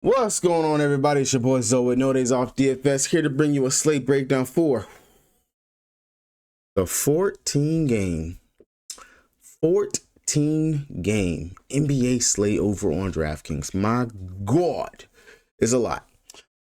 What's going on, everybody? It's your boy Zoe with No Days Off DFS, here to bring you a slate breakdown for the 14 game NBA slate over on DraftKings. My God, it's a lot.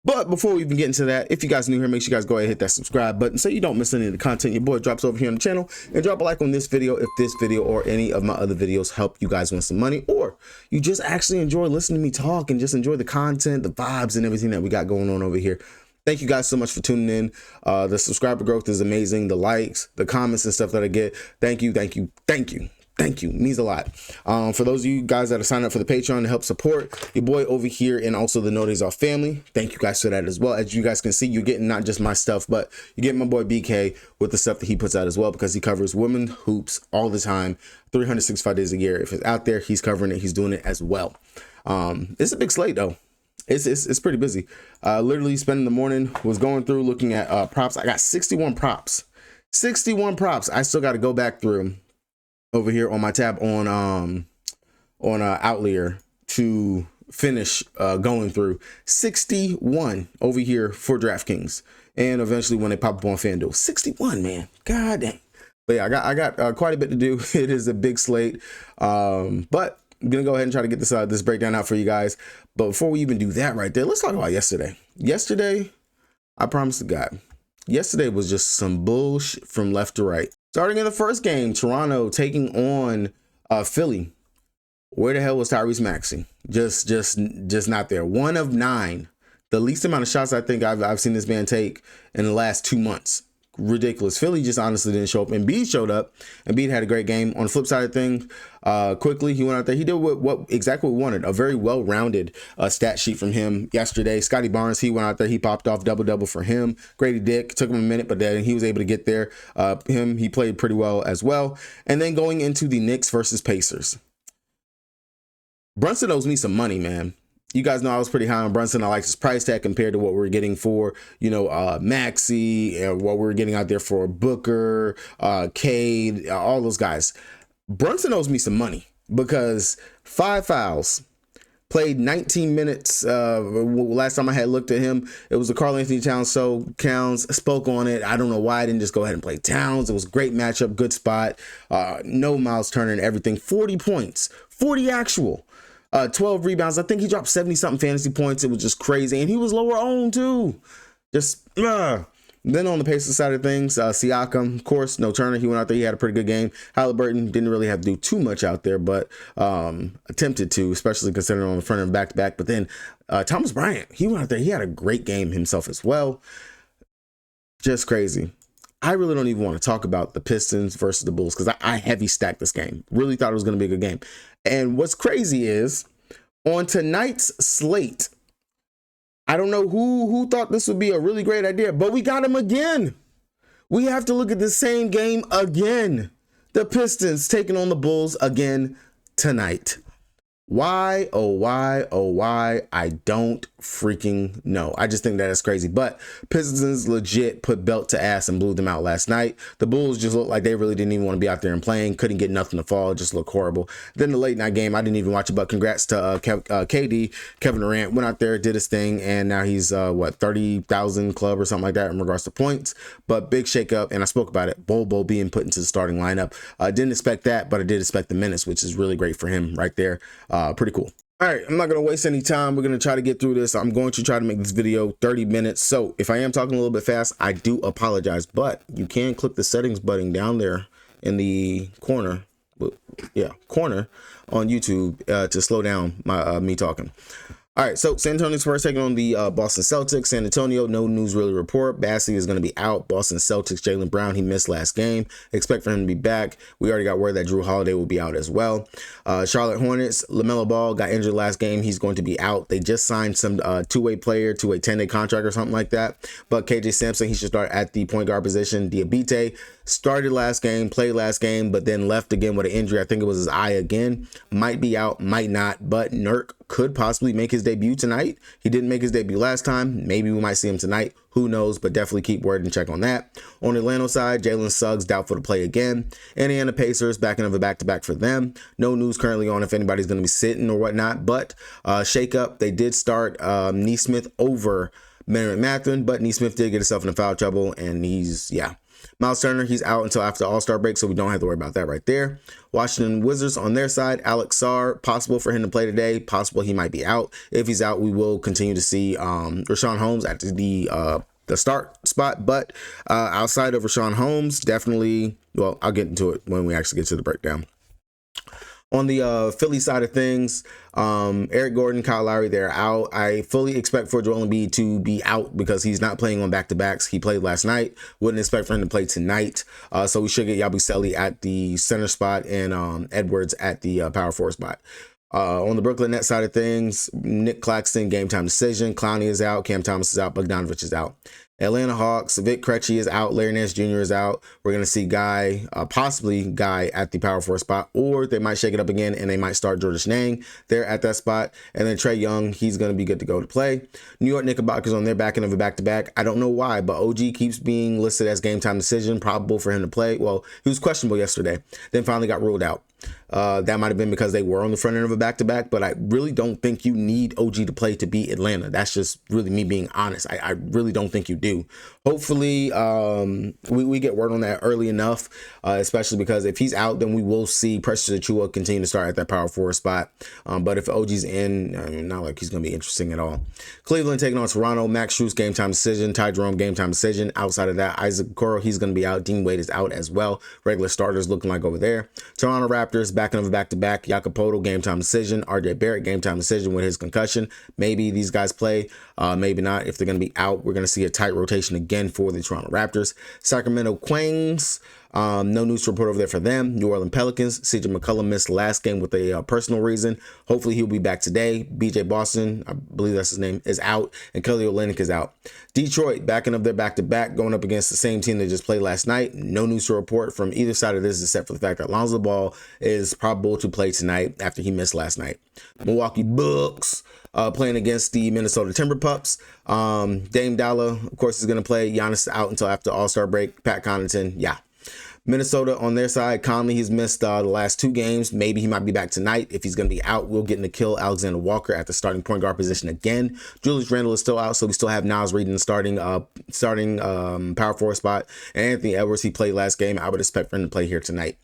But before we even get into that, if you guys are new here, make sure you guys go ahead and hit that subscribe button so you don't miss any of the content your boy drops over here on the channel. And drop a like on this video if this video or any of my other videos help you guys win some money, or you just actually enjoy listening to me talk and just enjoy the content, the vibes, and everything that we got going on over here. Thank you guys so much for tuning in. The subscriber growth is amazing. The likes, the comments and stuff that I get. Thank you. It means a lot. For those of you guys that are signed up for the Patreon to help support your boy over here and also the No Days Off family, thank you guys for that as well. As you guys can see, you're getting not just my stuff, but you're getting my boy BK with the stuff that he puts out as well, because he covers women hoops all the time, 365 days a year. If it's out there, he's covering it. He's doing it as well. It's a big slate though. It's pretty busy. Literally spending the morning, was going through looking at props. I got 61 props. I still got to go back through over here on my tab on Outlier to finish going through 61 over here for DraftKings, and eventually when they pop up on FanDuel. 61, man, god dang. But yeah, I got quite a bit to do. It is a big slate, but I'm gonna go ahead and try to get this breakdown out for you guys. But before we even do that right there, let's talk about yesterday. I promise to God, yesterday was just some bullshit from left to right. Starting in the first game, Toronto taking on Philly. Where the hell was Tyrese Maxey? Just not there. 1 of 9, the least amount of shots I think I've seen this man take in the last 2 months. Ridiculous. Philly just honestly didn't show up. Embiid showed up. Embiid had a great game. On the flip side of things, quickly he went out there. He did exactly what we wanted. A very well-rounded stat sheet from him yesterday. Scotty Barnes, he went out there. He popped off double-double for him. Grady Dick took him a minute, but then he was able to get there. He played pretty well as well. And then going into the Knicks versus Pacers. Brunson owes me some money, man. You guys know I was pretty high on Brunson. I like his price tag compared to what we're getting for, Maxey, and what we're getting out there for Booker, Cade, all those guys. Brunson owes me some money because 5 fouls, played 19 minutes. Last time I had looked at him, it was the Karl Anthony Towns. So Towns spoke on it. I don't know why I didn't just go ahead and play Towns. It was a great matchup, good spot. No Miles Turner and everything. 40 points, 40 actual. 12 rebounds. I think he dropped 70-something fantasy points. It was just crazy. And he was lower owned too. Then on the Pacers side of things, Siakam, of course, no Turner. He went out there. He had a pretty good game. Halliburton didn't really have to do too much out there, but attempted to, especially considering on the front and back-to-back. But then Thomas Bryant, he went out there. He had a great game himself as well. Just crazy. I really don't even want to talk about the Pistons versus the Bulls because I heavy stacked this game. Really thought it was going to be a good game. And what's crazy is on tonight's slate, I don't know who thought this would be a really great idea, but we got him again. We have to look at the same game again. The Pistons taking on the Bulls again tonight. Why, oh why, I don't freaking know. I just think that is crazy. But Pistons legit put belt to ass and blew them out last night. The Bulls just looked like they really didn't even want to be out there and playing. Couldn't get nothing to fall. Just looked horrible. Then the late night game, I didn't even watch it, but congrats to KD. Kevin Durant went out there, did his thing, and now he's 30,000 club or something like that in regards to points. But big shakeup, and I spoke about it. Bol being put into the starting lineup. I didn't expect that, but I did expect the minutes, which is really great for him right there. Pretty cool. All right, I'm not going to waste any time. We're going to try to get through this. I'm going to try to make this video 30 minutes. So if I am talking a little bit fast, I do apologize, but you can click the settings button down there in the corner. Corner on YouTube to slow down my me talking. All right, so San Antonio Spurs taking on the Boston Celtics. San Antonio, no news really report. Bassey is going to be out. Boston Celtics, Jaylen Brown, he missed last game. Expect for him to be back. We already got word that Drew Holiday will be out as well. Charlotte Hornets, LaMelo Ball got injured last game. He's going to be out. They just signed some two-way player to a 10-day contract or something like that. But KJ Sampson, he should start at the point guard position. Diabite started last game, played last game, but then left again with an injury. I think it was his eye again. Might be out, might not. But Nurk could possibly make his debut tonight. He didn't make his debut last time. Maybe we might see him tonight. Who knows? But definitely keep word and check on that. On the Atlanta side, Jalen Suggs doubtful to play again. Indiana Pacers backing of a back-to-back for them. No news currently on if anybody's going to be sitting or whatnot. But shake up. They did start Neesmith over Bennett Mathurin, but Neesmith did get himself into foul trouble, and Miles Turner, he's out until after the All-Star break, so we don't have to worry about that right there. Washington Wizards on their side, Alex Sarr, possible for him to play today. Possible he might be out. If he's out, we will continue to see Richaun Holmes at the start spot. But outside of Richaun Holmes, definitely, well, I'll get into it when we actually get to the breakdown. On the Philly side of things, Eric Gordon, Kyle Lowry, they're out. I fully expect for Joel Embiid to be out because he's not playing on back-to-backs. He played last night. Wouldn't expect for him to play tonight. So we should get Yabusele at the center spot and Edwards at the power forward spot. On the Brooklyn Nets side of things, Nick Claxton, game time decision. Clowney is out. Cam Thomas is out. Bogdanovich is out. Atlanta Hawks, Vic Krejci is out. Larry Nance Jr. is out. We're going to see possibly Guy at the power forward spot, or they might shake it up again and they might start George Niang there at that spot. And then Trae Young, he's going to be good to go to play. New York Knickerbockers on their back end of a back-to-back. I don't know why, but OG keeps being listed as game time decision, probable for him to play. Well, he was questionable yesterday, then finally got ruled out. That might have been because they were on the front end of a back-to-back, but I really don't think you need OG to play to beat Atlanta. That's just really me being honest. I really don't think you do. Hopefully, we get word on that early enough, especially because if he's out, then we will see Precious Achiuwa continue to start at that power forward spot. But if OG's in, I mean, not like he's going to be interesting at all. Cleveland taking on Toronto. Max Strus, game time decision. Ty Jerome, game time decision. Outside of that, Isaac Okoro, he's going to be out. Dean Wade is out as well. Regular starters looking like over there. Toronto Raptors, backing of a back-to-back. Jakob game time decision. RJ Barrett, game time decision with his concussion. Maybe these guys play, maybe not. If they're going to be out, we're going to see a tight rotation again for the Toronto Raptors. Sacramento Kings, no news to report over there for them. New Orleans Pelicans, CJ McCollum missed last game with a personal reason. Hopefully he'll be back today. BJ Boston, I believe that's his name, is out, and Kelly Olynyk is out. Detroit, backing up their back-to-back, going up against the same team they just played last night. No news to report from either side of this except for the fact that Lonzo Ball is probable to play tonight after he missed last night. Milwaukee Bucks, playing against the Minnesota Timberpups. Dame Dollar, of course, is going to play. Giannis out until after All-Star break. Pat Connaughton, yeah. Minnesota on their side, Conley, he's missed the last 2 games. Maybe he might be back tonight. If he's going to be out, we'll get Nickeil Alexander-Walker at the starting point guard position again. Julius Randle is still out, so we still have Naz Reid in the starting power forward spot. And Anthony Edwards, he played last game. I would expect for him to play here tonight.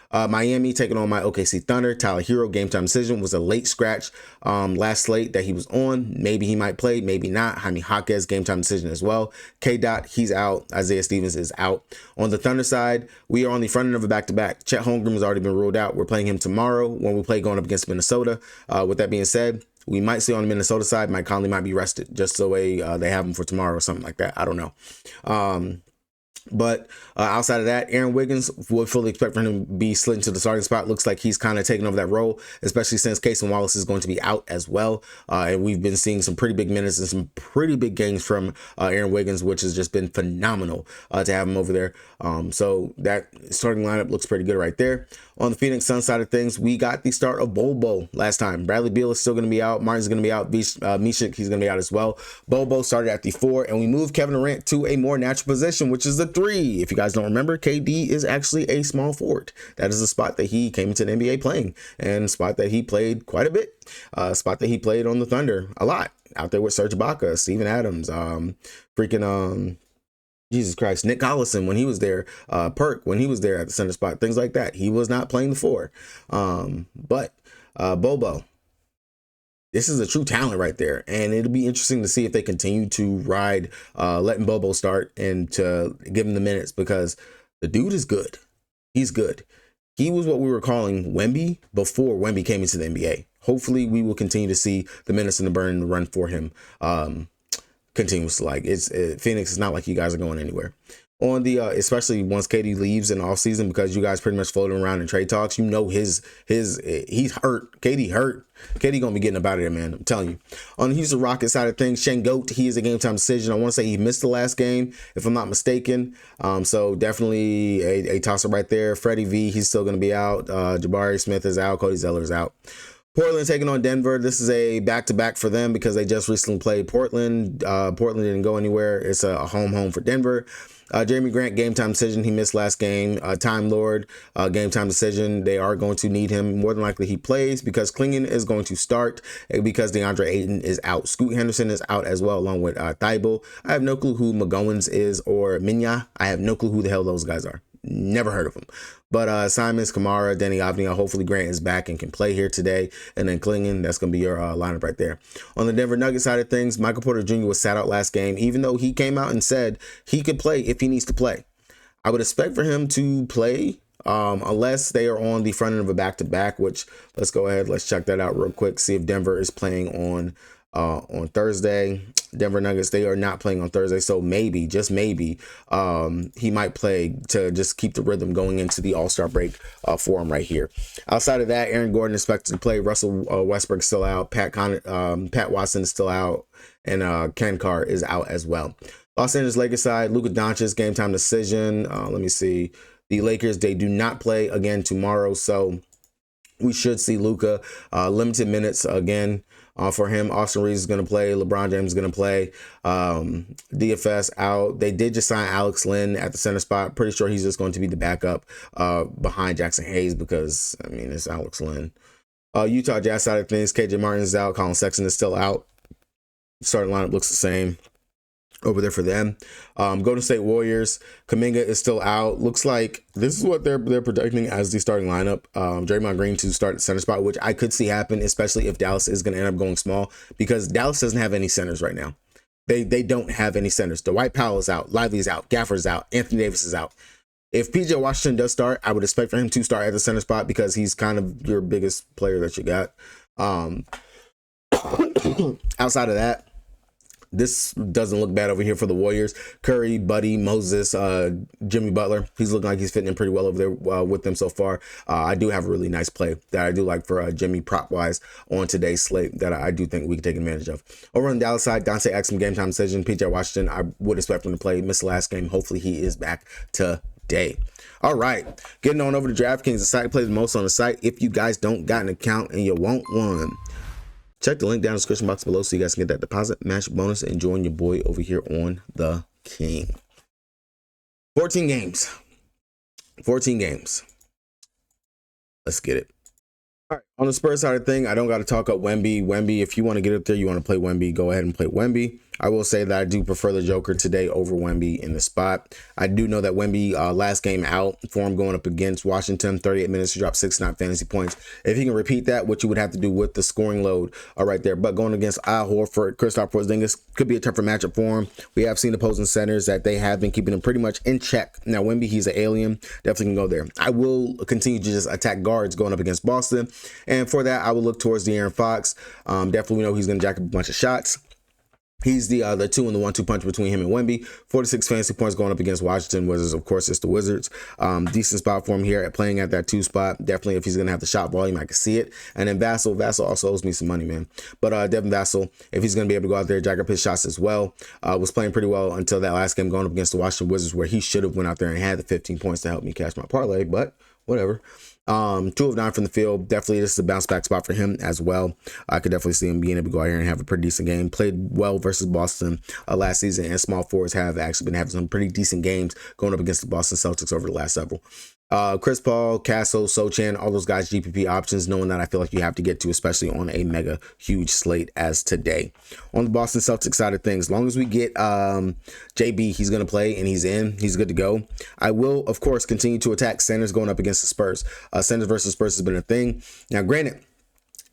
Miami taking on my OKC Thunder. Tyler Hero, game time decision, was a late scratch last slate that he was on. Maybe he might play, maybe not. Jaime Jaquez, game time decision as well. K-Dot, he's out. Isaiah Stevens is out. On the Thunder side, we are on the front end of a back-to-back. Chet Holmgren has already been ruled out. We're playing him tomorrow when we play going up against Minnesota. With that being said, we might see on the Minnesota side, Mike Conley might be rested just so they have him for tomorrow or something like that. I don't know. But outside of that, Aaron Wiggins would fully expect for him to be slid into the starting spot. Looks like he's kind of taking over that role, especially since Cason Wallace is going to be out as well. And we've been seeing some pretty big minutes and some pretty big games from Aaron Wiggins, which has just been phenomenal to have him over there. So that starting lineup looks pretty good right there. On the Phoenix Suns side of things, we got the start of Bobo last time. Bradley Beal is still going to be out. Martin's going to be out. Mishik, he's going to be out as well. Bobo started at the 4, and we moved Kevin Durant to a more natural position, which is the 3. If you guys don't remember, KD is actually a small forward. That is a spot that he came into the NBA playing, and a spot that he played quite a bit. A spot that he played on the Thunder a lot, out there with Serge Ibaka, Steven Adams, Jesus Christ, Nick Collison when he was there, Perk when he was there at the center spot, things like that. He was not playing the 4. But Bobo, this is a true talent right there. And it'll be interesting to see if they continue to ride letting Bobo start and to give him the minutes, because the dude is good. He's good. He was what we were calling Wemby before Wemby came into the NBA. Hopefully we will continue to see the minutes and the burn and the run for him continuously. Like Phoenix is not like you guys are going anywhere. On the especially once KD leaves in the offseason, because you guys pretty much floating around in trade talks, you know he's hurt. KD hurt. KD gonna be getting about it, man. I'm telling you. On the Houston Rockets side of things, Şengöt, he is a game time decision. I want to say he missed the last game, if I'm not mistaken. So definitely a tosser right there. Freddie V, he's still gonna be out. Jabari Smith is out. Cody Zeller is out. Portland taking on Denver. This is a back-to-back for them because they just recently played Portland. Portland didn't go anywhere. It's a home for Denver. Jeremy Grant, game time decision. He missed last game. Time Lord, game time decision. They are going to need him. More than likely he plays because Klingon is going to start because DeAndre Ayton is out. Scoot Henderson is out as well, along with Thibault. I have no clue who McGowens is or Minya. I have no clue who the hell those guys are. Never heard of them. But Simons, Kamara, Denny Avdia, hopefully Grant is back and can play here today. And then Klingon, that's going to be your lineup right there. On the Denver Nuggets side of things, Michael Porter Jr. was sat out last game, even though he came out and said he could play if he needs to play. I would expect for him to play unless they are on the front end of a back-to-back, which let's go ahead. Let's check that out real quick. See if Denver is playing on Thursday. Denver Nuggets, they are not playing on Thursday, so maybe, just maybe, he might play to just keep the rhythm going into the All-Star break for him right here. Outside of that, Aaron Gordon expected to play. Russell Westbrook still out. Pat Watson is still out, and Ken Carr is out as well. Los Angeles Lakers side, Luka Doncic, game time decision. Let me see. The Lakers, they do not play again tomorrow, so we should see Luka limited minutes again. For him, Austin Reeves is going to play. LeBron James is going to play. DFS out. They did just sign Alex Lynn at the center spot. Pretty sure he's just going to be the backup behind Jackson Hayes because, I mean, it's Alex Lynn. Utah Jazz side of things, KJ Martin is out. Colin Sexton is still out. Starting lineup looks the same over there for them. Golden State Warriors, Kuminga is still out. Looks like this is what they're projecting as the starting lineup. Draymond Green to start at center spot, which I could see happen, especially if Dallas is going to end up going small, because Dallas doesn't have any centers right now. They don't have any centers. Dwight Powell is out. Lively is out. Gafford's out. Anthony Davis is out. If PJ Washington does start, I would expect for him to start at the center spot because he's kind of your biggest player that you got. Outside of that, this doesn't look bad over here for the Warriors. Curry, Buddy, Moses, Jimmy Butler. He's looking like he's fitting in pretty well over there with them so far. I do have a really nice play that I do like for Jimmy prop-wise on today's slate that I do think we can take advantage of. Over on the Dallas side, Dante Exum, game time decision. PJ Washington, I would expect him to play. Missed the last game. Hopefully he is back today. All right, getting on over to DraftKings, the site that plays the most on the site. If you guys don't got an account and you want one, check the link down in the description box below so you guys can get that deposit match bonus and join your boy over here on the King. 14 games. 14 games. Let's get it. All right, on the Spurs side of thing, I don't got to talk up Wemby. Wemby, if you want to get up there, you want to play Wemby, go ahead and play Wemby. I will say that I do prefer the Joker today over Wemby in the spot. I do know that Wemby last game out for him going up against Washington, 38 minutes to drop 69 fantasy points. If he can repeat that, what you would have to do with the scoring load right there. But going against Al Horford, Kristaps Porzingis could be a tougher matchup for him. We have seen opposing centers that they have been keeping him pretty much in check. Now, Wemby, he's an alien. Definitely can go there. I will continue to just attack guards going up against Boston. And for that, I will look towards De'Aaron Fox. Definitely know he's going to jack up a bunch of shots. He's the 2 and the 1-2 punch between him and Wemby. 46 fantasy points going up against Washington Wizards. Of course, it's the Wizards. Decent spot for him here at playing at that 2 spot. Definitely, if he's going to have the shot volume, I can see it. And then Vassell also owes me some money, man. But Devin Vassell, if he's going to be able to go out there, jack up his shots as well, was playing pretty well until that last game going up against the Washington Wizards, where he should have went out there and had the 15 points to help me cash my parlay. But whatever. 2 of 9 from the field. Definitely, this is a bounce back spot for him as well. I could definitely see him being able to go out here and have a pretty decent game. Played well versus Boston last season, and small forwards have actually been having some pretty decent games going up against the Boston Celtics over the last several. Chris Paul, Castle, Sochan, all those guys GPP options, knowing that I feel like you have to get to, especially on a mega huge slate as today. On the Boston Celtics side of things, as long as we get JB, he's going to play and he's good to go. I will, of course, continue to attack centers going up against the Spurs. Centers versus Spurs has been a thing. Now, granted,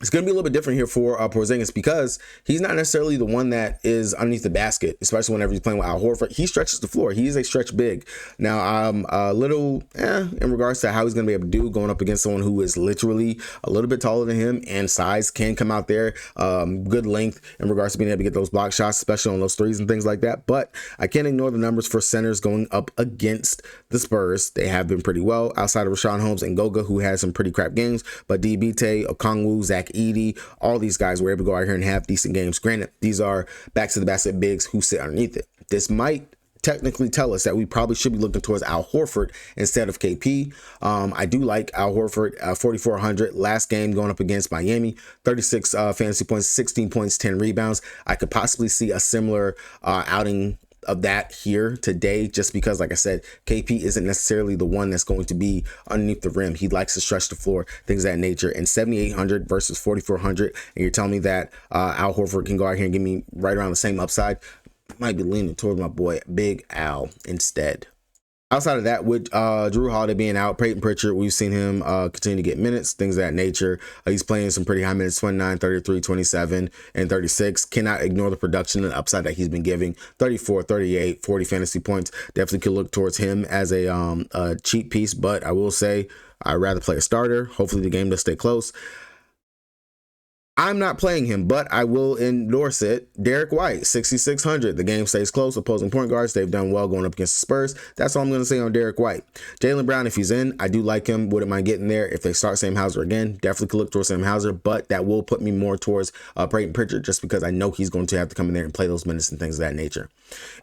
it's going to be a little bit different here for Porzingis because he's not necessarily the one that is underneath the basket, especially whenever he's playing with Al Horford. He stretches the floor. He is a stretch big. Now, I'm a little in regards to how he's going to be able to do going up against someone who is literally a little bit taller than him and size can come out there. Good length in regards to being able to get those block shots, especially on those threes and things like that. But I can't ignore the numbers for centers going up against the Spurs. They have been pretty well outside of Rashawn Holmes and Goga, who had some pretty crap games. But Diabite, Okongwu, Zach Edey, all these guys were able to go out here and have decent games. Granted, these are back to the basket bigs who sit underneath it. This might technically tell us that we probably should be looking towards Al Horford instead of KP. I do like Al Horford, 4,400 last game going up against Miami, 36 fantasy points, 16 points, 10 rebounds. I could possibly see a similar outing of that here today, just because, like I said, KP isn't necessarily the one that's going to be underneath the rim. He likes to stretch the floor, things of that nature. And 7,800 versus 4,400, and you're telling me that Al Horford can go out here and give me right around the same upside, might be leaning toward my boy Big Al instead. Outside of that, with Drew Holiday being out, Peyton Pritchard, we've seen him continue to get minutes, things of that nature. He's playing some pretty high minutes, 29, 33, 27, and 36. Cannot ignore the production and upside that he's been giving. 34, 38, 40 fantasy points. Definitely could look towards him as a cheap piece, but I will say I'd rather play a starter. Hopefully the game does stay close. I'm not playing him, but I will endorse it. Derek White, 6,600. The game stays close. Opposing point guards, they've done well going up against the Spurs. That's all I'm going to say on Derek White. Jaylen Brown, if he's in, I do like him. Wouldn't mind getting there. If they start Sam Hauser again, definitely could look towards Sam Hauser, but that will put me more towards Peyton Pritchard, just because I know he's going to have to come in there and play those minutes and things of that nature.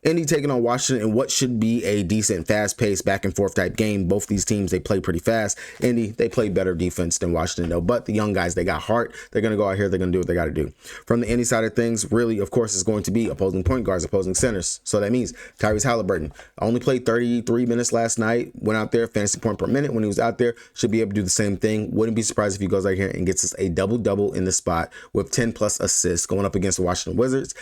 Indy taking on Washington in what should be a decent, fast-paced, back-and-forth type game. Both these teams, they play pretty fast. Indy, they play better defense than Washington, though, but the young guys, they got heart. They're going to go out here. They're going to do what they got to do. From the Indy side of things, really, of course, is going to be opposing point guards, opposing centers. So that means Tyrese Halliburton only played 33 minutes last night, went out there, fantasy point per minute when he was out there, should be able to do the same thing. Wouldn't be surprised if he goes out here and gets us a double-double in the spot with 10-plus assists going up against the Washington Wizards.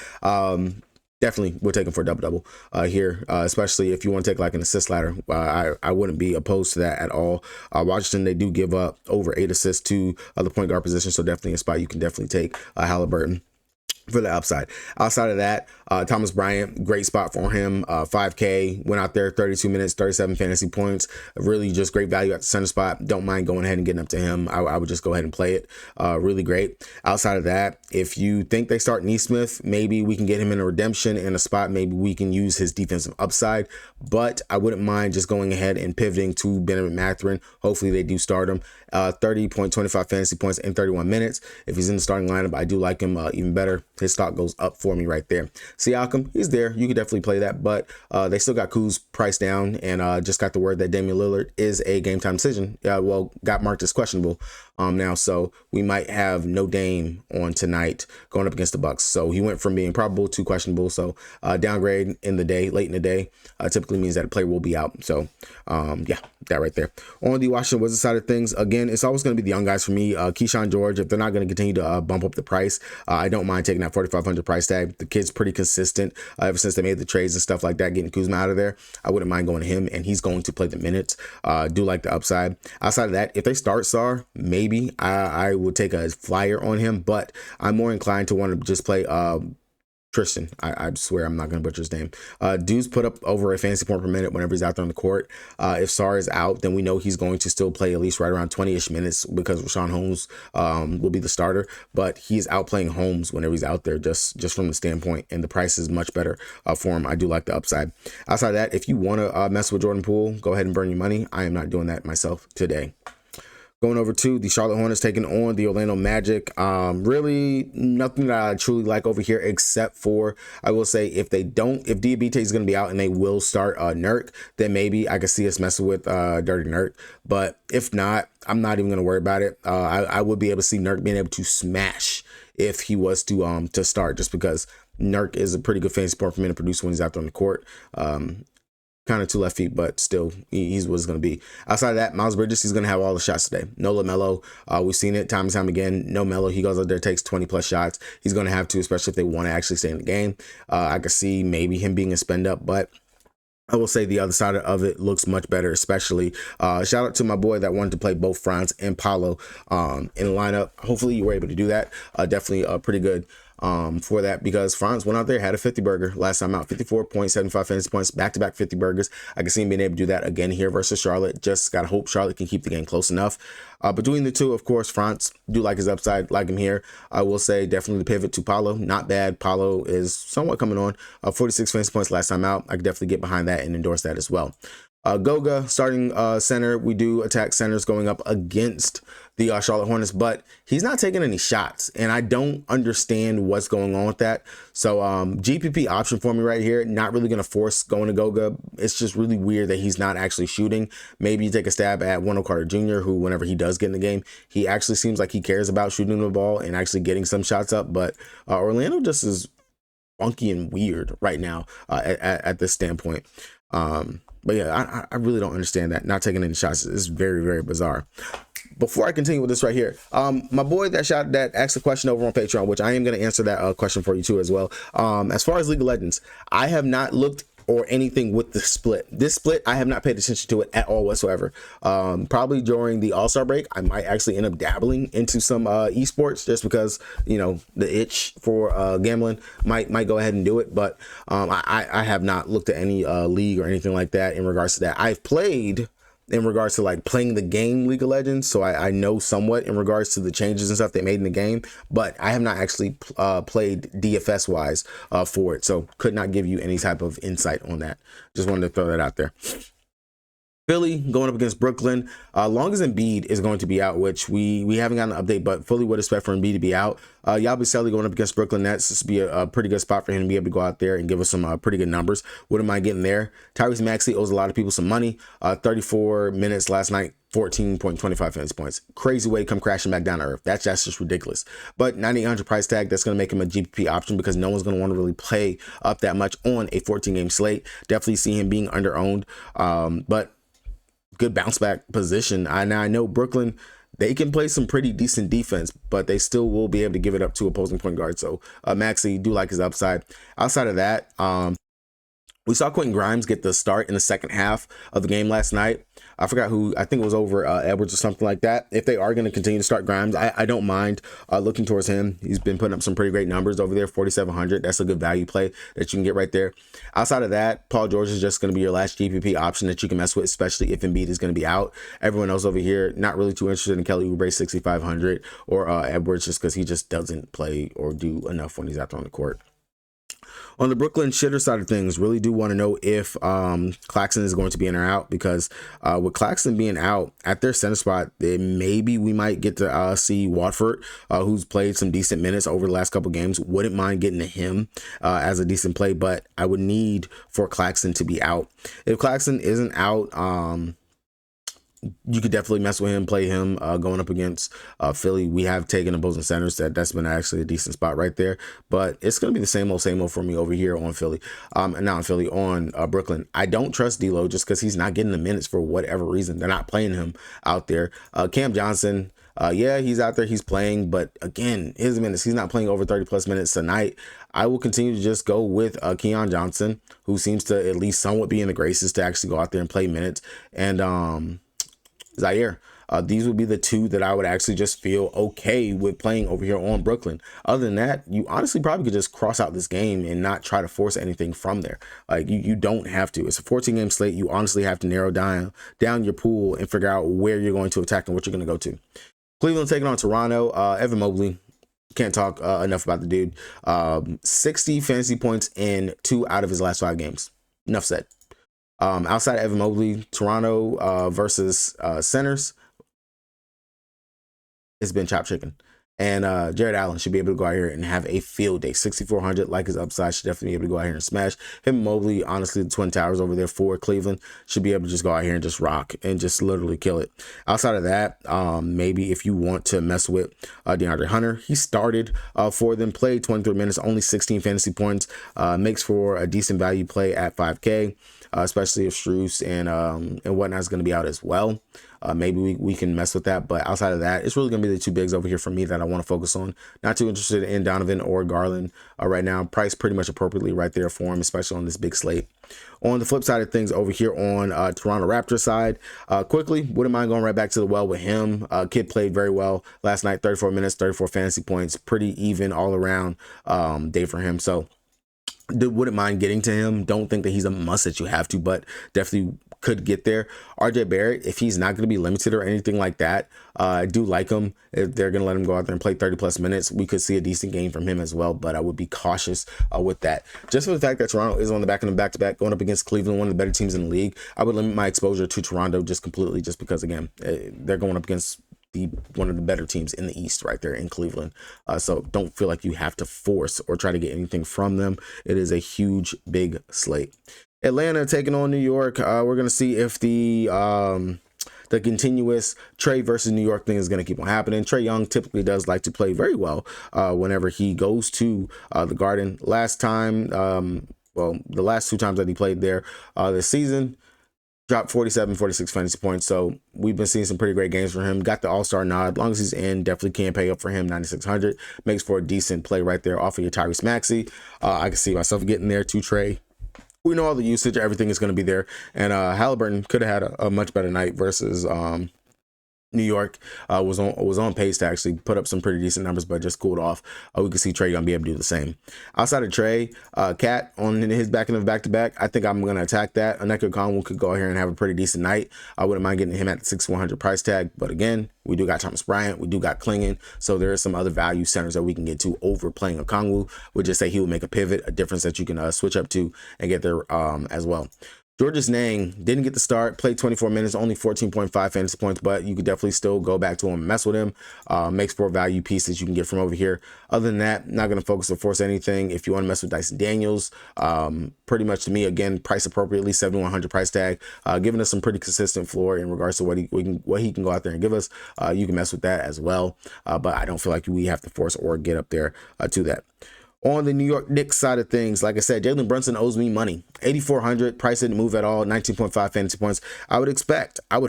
Definitely we'll take him for a double-double here, especially if you want to take like an assist ladder. I wouldn't be opposed to that at all. Washington, they do give up over 8 assists to the point guard position, so definitely a spot you can definitely take Halliburton for the upside. Outside of that, Thomas Bryant, great spot for him. 5K, went out there, 32 minutes, 37 fantasy points. Really just great value at the center spot. Don't mind going ahead and getting up to him. I would just go ahead and play it. Really great. Outside of that, if you think they start Nesmith, maybe we can get him in a redemption in a spot. Maybe we can use his defensive upside, but I wouldn't mind just going ahead and pivoting to Benedict Mathurin. Hopefully they do start him. 30.25 fantasy points in 31 minutes. If he's in the starting lineup, I do like him even better. His stock goes up for me right there. Siakam, he's there. You could definitely play that, but they still got Kuz priced down, and just got the word that Damian Lillard is a game time decision. Got marked as questionable now, so we might have no Dame on tonight going up against the Bucks. So he went from being probable to questionable. So downgrade in the day, late in the day, typically means that a player will be out. So yeah, that right there. On the Washington Wizards side of things, again, it's always going to be the young guys for me. Keyshawn George, if they're not going to continue to bump up the price, I don't mind taking that 4,500 price tag. The kid's pretty consistent ever since they made the trades and stuff like that, getting Kuzma out of there. I wouldn't mind going to him, and he's going to play the minutes. Do like the upside. Outside of that, if they start Sar, maybe I would take a flyer on him, but I'm more inclined to want to just play Tristan. I swear I'm not going to butcher his name. Dude's put up over a fantasy point per minute whenever he's out there on the court. If Sar is out, then we know he's going to still play at least right around 20-ish minutes, because Rashawn Holmes will be the starter, but he's outplaying Holmes whenever he's out there, just from the standpoint, and the price is much better for him. I do like the upside. Outside of that, if you want to mess with Jordan Poole, go ahead and burn your money. I am not doing that myself today. Going over to the Charlotte Hornets taking on the Orlando Magic. Really nothing that I truly like over here, except for, I will say, if Diabate is going to be out and they will start Nurk, then maybe I could see us messing with Dirty Nurk. But if not, I'm not even going to worry about it. I would be able to see Nurk being able to smash if he was to start, just because Nurk is a pretty good fantasy point per minute producer when he's out there on the court. Kind of 2 left feet, but still, he's what it's going to be. Outside of that, Miles Bridges, he's going to have all the shots today. No LaMelo. We've seen it time and time again. No Melo. He goes out there, takes 20-plus shots. He's going to have to, especially if they want to actually stay in the game. I could see maybe him being a spend up, but I will say the other side of it looks much better, especially shout out to my boy that wanted to play both Franz and Paolo in the lineup. Hopefully you were able to do that. Definitely pretty good for that, because Franz went out there, had a 50 burger last time out, 54.75 fantasy points, back-to-back 50 burgers. I can see him being able to do that again here versus Charlotte. Just gotta hope Charlotte can keep the game close enough. Between the two, of course, Franz, do like his upside, like him here. I will say definitely the pivot to Paolo, not bad. Paolo is somewhat coming on, 46 fantasy points last time out. I could definitely get behind that and endorse that as well. Goga starting center. We do attack centers going up against the Charlotte Hornets, but he's not taking any shots, and I don't understand what's going on with that. So GPP option for me right here. Not really going to force going to Goga. It's just really weird that he's not actually shooting. Maybe you take a stab at Wendell Carter Jr., who whenever he does get in the game, he actually seems like he cares about shooting the ball and actually getting some shots up. But Orlando just is funky and weird right now at this standpoint. But yeah, I really don't understand that. Not taking any shots is very, very bizarre. Before I continue with this right here, my boy that asked a question over on Patreon, which I am going to answer that question for you too as well. As far as League of Legends, I have not looked or anything with the split. This split, I have not paid attention to it at all whatsoever. Probably during the All-Star break, I might actually end up dabbling into some esports just because, you know, the itch for gambling might go ahead and do it. But I have not looked at any league or anything like that in regards to that. I've played in regards to like playing the game League of Legends, so I know somewhat in regards to the changes and stuff they made in the game, but I have not actually played DFS wise for it, so could not give you any type of insight on that. Just wanted to throw that out there. Philly going up against Brooklyn. Long as Embiid is going to be out, which we haven't gotten an update, but fully would expect for Embiid to be out. Yabusele going up against Brooklyn Nets. This would be a pretty good spot for him to be able to go out there and give us some pretty good numbers. Wouldn't mind getting there. Tyrese Maxey owes a lot of people some money. 34 minutes last night, 14.25 fantasy points. Crazy way to come crashing back down to earth. That's just ridiculous. But 9,800 price tag, that's going to make him a GPP option because no one's going to want to really play up that much on a 14-game slate. Definitely see him being under-owned. But good bounce back position. I know Brooklyn, they can play some pretty decent defense, but they still will be able to give it up to opposing point guard. So Maxey, do like his upside. Outside of that, we saw Quentin Grimes get the start in the second half of the game last night. I forgot who, I think it was over Edwards or something like that. If they are going to continue to start Grimes, I don't mind looking towards him. He's been putting up some pretty great numbers over there, 4,700. That's a good value play that you can get right there. Outside of that, Paul George is just going to be your last GPP option that you can mess with, especially if Embiid is going to be out. Everyone else over here, not really too interested in Kelly Oubre, 6,500, or Edwards, just because he just doesn't play or do enough when he's out there on the court. On the Brooklyn shitter side of things, really do want to know if Claxton is going to be in or out, because with Claxton being out at their center spot, maybe we might get to see Watford, who's played some decent minutes over the last couple games. Wouldn't mind getting to him as a decent play, but I would need for Claxton to be out. If Claxton isn't out, you could definitely mess with him, play him going up against Philly. We have taken opposing centers. That's been actually a decent spot right there. But it's going to be the same old for me over here on Philly. And not on Philly, on Brooklyn. I don't trust D'Lo just because he's not getting the minutes for whatever reason. They're not playing him out there. Cam Johnson, yeah, he's out there. He's playing. But again, his minutes, he's not playing over 30-plus minutes tonight. I will continue to just go with Keon Johnson, who seems to at least somewhat be in the graces to actually go out there and play minutes. And Zaire. These would be the two that I would actually just feel okay with playing over here on Brooklyn. Other than that, you honestly probably could just cross out this game and not try to force anything from there. Like you don't have to. It's a 14-game slate. You honestly have to narrow down your pool and figure out where you're going to attack and what you're going to go to. Cleveland taking on Toronto. Evan Mobley. Can't talk enough about the dude. 60 fantasy points in 2 out of his last 5 games. Enough said. Outside of Evan Mobley, Toronto versus centers, it's been chop chicken. And Jared Allen should be able to go out here and have a field day. 6,400, like his upside, should definitely be able to go out here and smash. Him and Mobley, honestly, the Twin Towers over there for Cleveland, should be able to just go out here and just rock and just literally kill it. Outside of that, maybe if you want to mess with DeAndre Hunter, he started for them, played 23 minutes, only 16 fantasy points, makes for a decent value play at 5K. Especially if Strus and whatnot is going to be out as well. Maybe we can mess with that. But outside of that, it's really going to be the two bigs over here for me that I want to focus on. Not too interested in Donovan or Garland right now. Price pretty much appropriately right there for him, especially on this big slate. On the flip side of things over here on Toronto Raptors side, quickly, wouldn't mind going right back to the well with him. Kid played very well last night, 34 minutes, 34 fantasy points, pretty even all around day for him. So wouldn't mind getting to him. Don't think that he's a must that you have to, but definitely could get there. RJ Barrett, if he's not going to be limited or anything like that, I do like him. If they're going to let him go out there and play 30 plus minutes, we could see a decent game from him as well, but I would be cautious with that. Just for the fact that Toronto is on the back of the back-to-back going up against Cleveland, one of the better teams in the league, I would limit my exposure to Toronto just completely, just because, again, they're going up against one of the better teams in the East right there in Cleveland. So don't feel like you have to force or try to get anything from them. It is a huge, big slate. Atlanta taking on New York. We're going to see if the continuous Trey versus New York thing is going to keep on happening. Trae Young typically does like to play very well whenever he goes to the Garden. Last time, well, the last 2 times that he played there this season, dropped 47, 46 fantasy points. So we've been seeing some pretty great games for him. Got the all-star nod. As long as he's in, definitely can pay up for him. 9,600 makes for a decent play right there off of your Tyrese Maxey. I can see myself getting there to Trey. We know all the usage, everything is going to be there. And Halliburton could have had a much better night versus New York. Was on pace to actually put up some pretty decent numbers, but just cooled off. We could see Trey gonna be able to do the same. Outside of Trey, Cat on his back end of back-to-back, I think I'm gonna attack that. Onyeka Okongwu could go here and have a pretty decent night. I wouldn't mind getting him at the 6,100 price tag, but again, we do got Thomas Bryant, we do got Klingon, so there are some other value centers that we can get to over playing Okongwu. We'll just say he will make a pivot, a difference that you can switch up to and get there as well. Georges Niang didn't get the start, played 24 minutes, only 14.5 fantasy points, but you could definitely still go back to him and mess with him. Makes for value pieces you can get from over here. Other than that, not going to focus or force anything. If you want to mess with Dyson Daniels, pretty much to me, again, price appropriately, 7,100 price tag, giving us some pretty consistent floor in regards to what he can go out there and give us. You can mess with that as well, but I don't feel like we have to force or get up there to that. On the New York Knicks side of things, like I said, Jalen Brunson owes me money. 8,400, price didn't move at all, 19.5 fantasy points. I would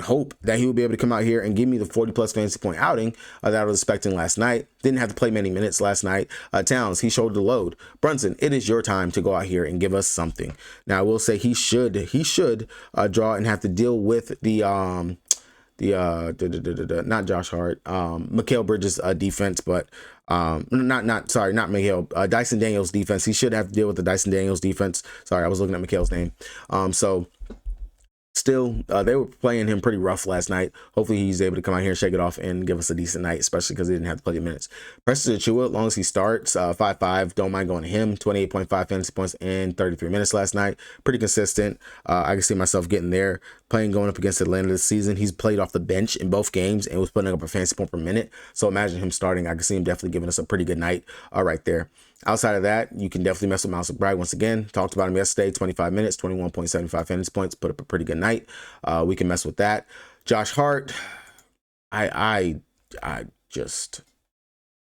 hope that he would be able to come out here and give me the 40-plus fantasy point outing that I was expecting last night. Didn't have to play many minutes last night. Towns, he showed the load. Brunson, it is your time to go out here and give us something. Now, I will say he should draw and have to deal with not Josh Hart, Mikal Bridges defense, but not Mikal, Dyson Daniels defense. He should have to deal with the Dyson Daniels defense. Sorry, I was looking at Mikal's name. So still, they were playing him pretty rough last night. Hopefully he's able to come out here and shake it off and give us a decent night, especially because he didn't have to play the minutes. Preston Achiuwa, as long as he starts, 5'5", don't mind going to him. 28.5 fantasy points in 33 minutes last night. Pretty consistent. I can see myself getting there. Going up against Atlanta this season. He's played off the bench in both games and was putting up a fantasy point per minute. So imagine him starting. I can see him definitely giving us a pretty good night right there. Outside of that, you can definitely mess with Miles McBride once again. Talked about him yesterday, 25 minutes, 21.75 fantasy points, put up a pretty good night. We can mess with that. Josh Hart, I just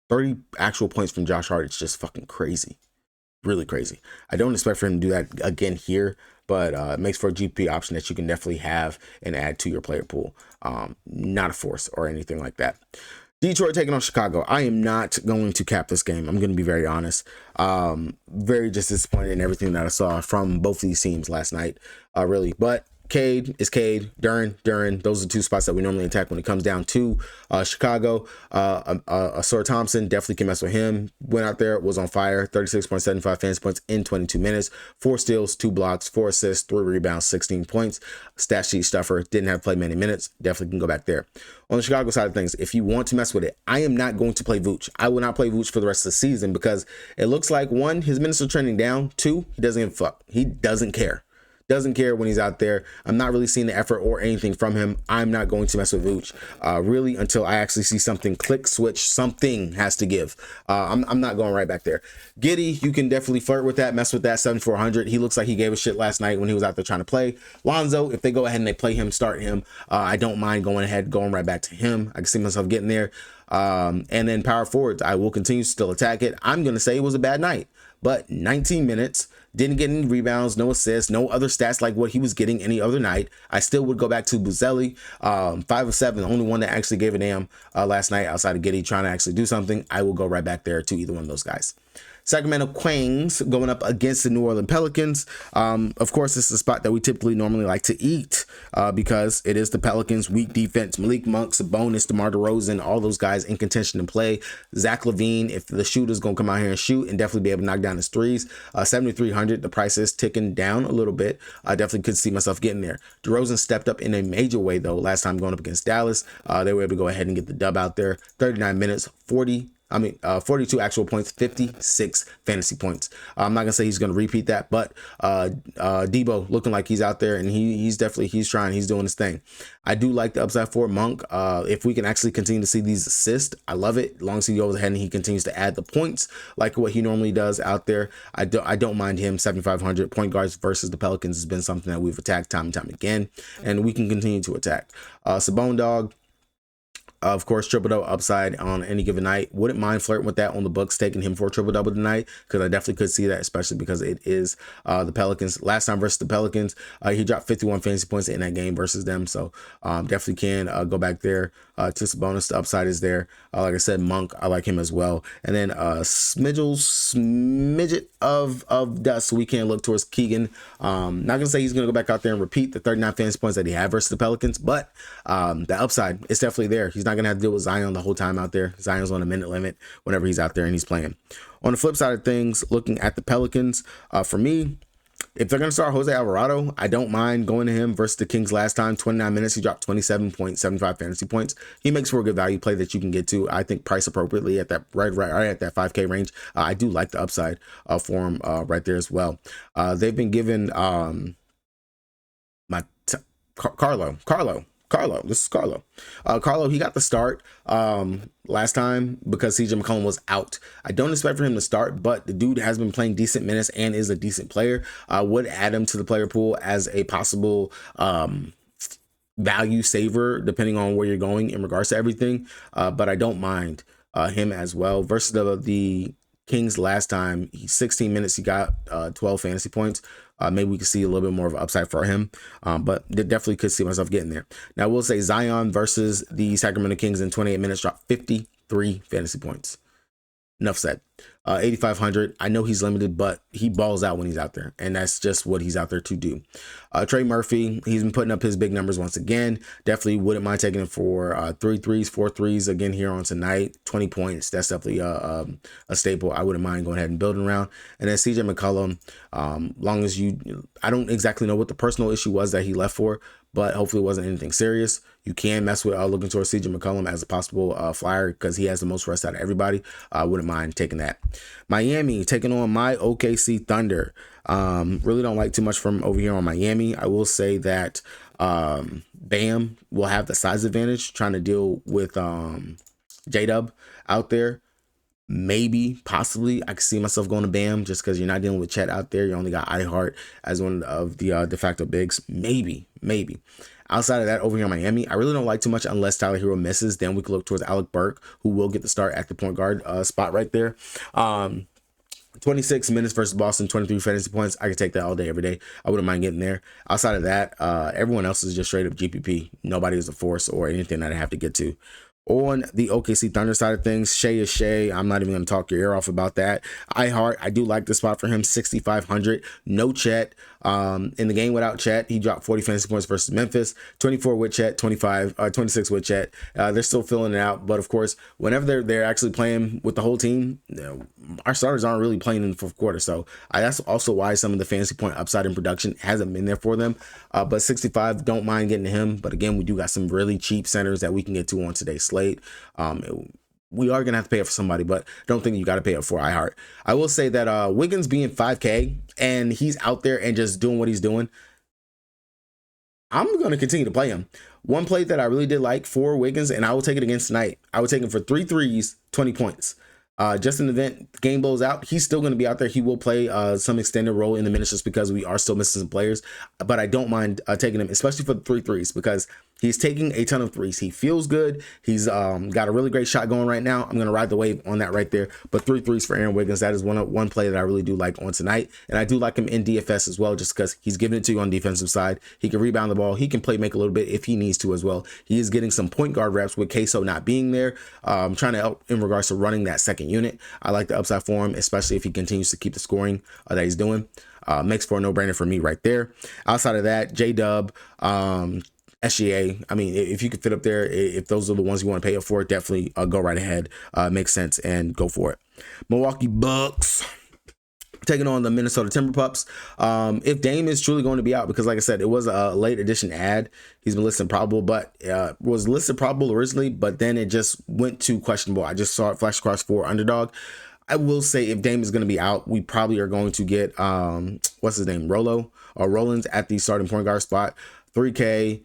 30 actual points from Josh Hart. It's just fucking crazy. Really crazy. I don't expect for him to do that again here, but it makes for a GP option that you can definitely have and add to your player pool. Not a force or anything like that. Detroit taking on Chicago. I am not going to cap this game. I'm going to be very honest. Very just disappointed in everything that I saw from both of these teams last night, really. But Cade is Cade, Duren. Those are 2 spots that we normally attack when it comes down to Chicago. Sir Thompson, definitely can mess with him. Went out there, was on fire. 36.75 fantasy points in 22 minutes. 4 steals, 2 blocks, 4 assists, 3 rebounds, 16 points. Stat sheet stuffer. Didn't have to play many minutes. Definitely can go back there. On the Chicago side of things, if you want to mess with it, I am not going to play Vooch. I will not play Vooch for the rest of the season because it looks like, 1, his minutes are trending down. 2, he doesn't give a fuck. He doesn't care. Doesn't care when he's out there. I'm not really seeing the effort or anything from him. I'm not going to mess with Vooch really until I actually see something click, switch. Something has to give. I'm not going right back there. Giddey, you can definitely flirt with that, mess with that 7,400. He looks like he gave a shit last night when he was out there trying to play. Lonzo, if they go ahead and they play him, start him, I don't mind going right back to him. I can see myself getting there. And then power forwards, I will continue to still attack it. I'm going to say it was a bad night, but 19 minutes. Didn't get any rebounds, no assists, no other stats like what he was getting any other night. I still would go back to Buzelli, 5 of 7, the only one that actually gave a damn last night outside of Giddey trying to actually do something. I will go right back there to either one of those guys. Sacramento Kings going up against the New Orleans Pelicans. Of course, this is a spot that we typically normally like to eat because it is the Pelicans. Weak defense. Malik Monk, Sabonis, DeMar DeRozan, all those guys in contention to play. Zach LaVine, if the shooter's going to come out here and shoot and definitely be able to knock down his threes. 7,300. The price is ticking down a little bit. I definitely could see myself getting there. DeRozan stepped up in a major way, though, last time going up against Dallas. They were able to go ahead and get the dub out there. 39 minutes, 42 actual points, 56 fantasy points. I'm not gonna say he's gonna repeat that, but Debo looking like he's out there, and he's trying, he's doing his thing. I do like the upside for Monk. If we can actually continue to see these assists, I love it. As long as he goes ahead and he continues to add the points like what he normally does out there, I don't mind him. 7,500 point guards versus the Pelicans has been something that we've attacked time and time again, and we can continue to attack. Sabone Dog. Of course, triple-double upside on any given night. Wouldn't mind flirting with that on the books, taking him for a triple-double tonight, because I definitely could see that, especially because it is the Pelicans. Last time versus the Pelicans, he dropped 51 fantasy points in that game versus them, so definitely can go back there to Sabonis. The upside is there. Like I said, Monk, I like him as well. And then smidget of dust, we can look towards Keegan. Not going to say he's going to go back out there and repeat the 39 fantasy points that he had versus the Pelicans, but the upside is definitely there. He's not going to have to deal with Zion the whole time out there. Zion's on a minute limit whenever he's out there and he's playing. On the flip side of things, looking at the Pelicans, for me, if they're going to start Jose Alvarado, I don't mind going to him versus the Kings last time. 29 minutes, he dropped 27.75 fantasy points. He makes for a good value play that you can get to, I think, price appropriately at that right at that 5K range. I do like the upside for him right there as well. They've been given Carlo, this is Carlo. Carlo, he got the start last time because CJ McCollum was out. I don't expect for him to start, but the dude has been playing decent minutes and is a decent player. I would add him to the player pool as a possible value saver, depending on where you're going in regards to everything. But I don't mind him as well. Versus the Kings last time, 16 minutes, he got 12 fantasy points. Maybe we could see a little bit more of an upside for him, but definitely could see myself getting there. Now, we'll say Zion versus the Sacramento Kings in 28 minutes dropped 53 fantasy points. Enough said. 8,500. I know he's limited, but he balls out when he's out there, and that's just what he's out there to do. Trey Murphy, he's been putting up his big numbers once again. Definitely wouldn't mind taking him for 3 threes, 4 threes again here on tonight. 20 points. That's definitely a staple. I wouldn't mind going ahead and building around. And then CJ McCollum, long as I don't exactly know what the personal issue was that he left for, but hopefully it wasn't anything serious. You can mess with looking towards CJ McCollum as a possible flyer because he has the most rest out of everybody. I wouldn't mind taking that. Miami taking on my OKC Thunder. Really don't like too much from over here on Miami. I will say that Bam will have the size advantage trying to deal with J-Dub out there. Maybe, possibly, I could see myself going to Bam just because you're not dealing with Chet out there. You only got iHeart as one of the de facto bigs. Maybe. Outside of that, over here in Miami, I really don't like too much unless Tyler Hero misses. Then we could look towards Alec Burke, who will get the start at the point guard spot right there. 26 minutes versus Boston, 23 fantasy points. I could take that all day, every day. I wouldn't mind getting there. Outside of that, everyone else is just straight up GPP. Nobody is a force or anything that I have to get to. On the OKC Thunder side of things, Shea is Shea. I'm not even going to talk your ear off about that. iHeart, I do like the spot for him, 6,500. No Chet. In the game without Chet, he dropped 40 fantasy points versus Memphis. 24 with Chet, 26 with Chet. They're still filling it out, but of course, whenever they're actually playing with the whole team, our starters aren't really playing in the fourth quarter. So that's also why some of the fantasy point upside in production hasn't been there for them. But 65, don't mind getting to him. But again, we do got some really cheap centers that we can get to on today's slate. We are going to have to pay up for somebody, but don't think you got to pay up for iHeart. I will say that Wiggins being 5K and he's out there and just doing what he's doing, I'm going to continue to play him. One play that I really did like for Wiggins, and I will take it against tonight. I would take him for 3 threes, 20 points. Just in the event the game blows out, he's still going to be out there. He will play some extended role in the minutes just because we are still missing some players. But I don't mind taking him, especially for the 3 threes, because He's taking a ton of threes. He feels good. He's got a really great shot going right now. I'm going to ride the wave on that right there. But 3 threes for Aaron Wiggins. That is one play that I really do like on tonight. And I do like him in DFS as well, just because he's giving it to you on the defensive side. He can rebound the ball. He can play make a little bit if he needs to as well. He is getting some point guard reps with Queso not being there. Trying to help in regards to running that second unit. I like the upside for him, especially if he continues to keep the scoring that he's doing. Makes for a no-brainer for me right there. Outside of that, J-Dub, SGA, I mean, if you could fit up there, if those are the ones you want to pay up for, definitely go right ahead. Makes sense and go for it. Milwaukee Bucks taking on the Minnesota Timberpups. If Dame is truly going to be out, because like I said, it was a late edition ad. He's been listed probable, but was listed probable originally, but then it just went to questionable. I just saw it flash across for underdog. I will say if Dame is going to be out, we probably are going to get, what's his name? Rollins at the starting point guard spot. 3K.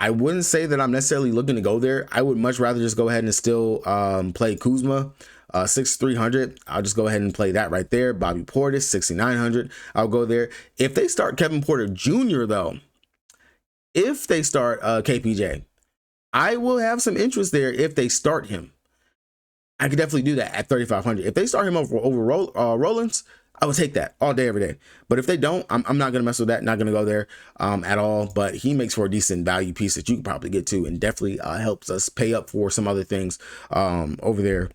I wouldn't say that I'm necessarily looking to go there. I would much rather just go ahead and still play Kuzma, 6,300. I'll just go ahead and play that right there. Bobby Portis, 6,900. I'll go there. If they start Kevin Porter Jr. though, if they start KPJ, I will have some interest there if they start him. I could definitely do that at 3,500. If they start him over Rollins, I would take that all day, every day. But if they don't, I'm not going to mess with that. Not going to go there at all. But he makes for a decent value piece that you can probably get to, and definitely helps us pay up for some other things over there